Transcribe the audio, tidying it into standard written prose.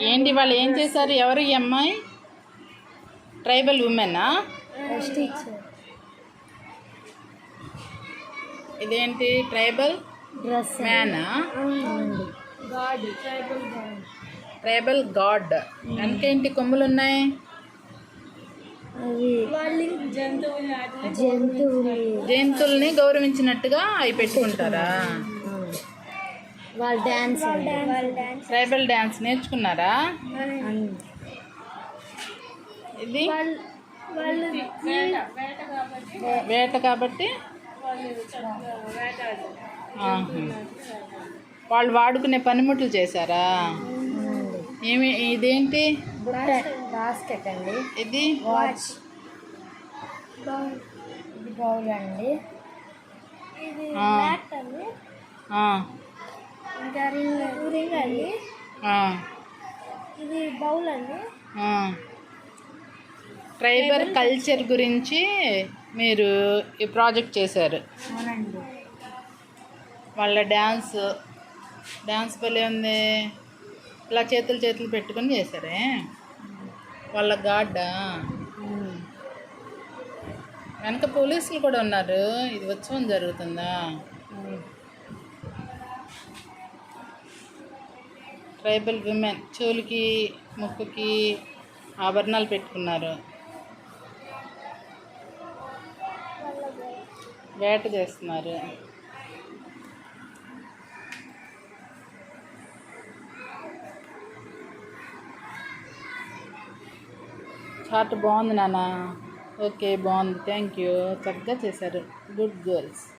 ఏంటి వాళ్ళు ఏం చేశారు? ఎవరు ఈ అమ్మాయి? ట్రైబల్ ఉమెనా? ఇదేంటి ట్రైబల్ మ్యానా? Tribal god. వెనకేంటి కొమ్ములు ఉన్నాయి? జంతువుల్ని గౌరవించినట్టుగా అవి పెట్టుకుంటారా? ట్రైబల్ డ్యాన్స్ నేర్చుకున్నారా? ఇది వేట కాబట్టి వాళ్ళు వాడుకునే పనిముట్లు చేశారా? ఏమి ఇదేంటి? బాస్కెట్ అండి. ఇది వాచ్. ఇది బౌల్ అండి. ఇది మ్యాట్ అండి. ఇంకా రింగ్ అండి. ఇది బౌల్ అండి. ట్రైబల్ కల్చర్ గురించి మీరు ఈ ప్రాజెక్ట్ చేశారు. అవునండి. వాళ్ళ డ్యాన్స్ భలే ఉంది. ఇలా చేతులు పెట్టుకొని చేశారే. వాళ్ళ గాడ్డా. వెనక పోలీసులు కూడా ఉన్నారు. ఇది ఉత్సవం జరుగుతుందా? ట్రైబల్ విమెన్ చెవులకి ముక్కుకి ఆభరణాలు పెట్టుకున్నారు. వేట చేస్తున్నారు. చాట్ బాగుంది నాన్న. ఓకే బాగుంది, థ్యాంక్ యూ. చక్కగా చేశారు. Good girls.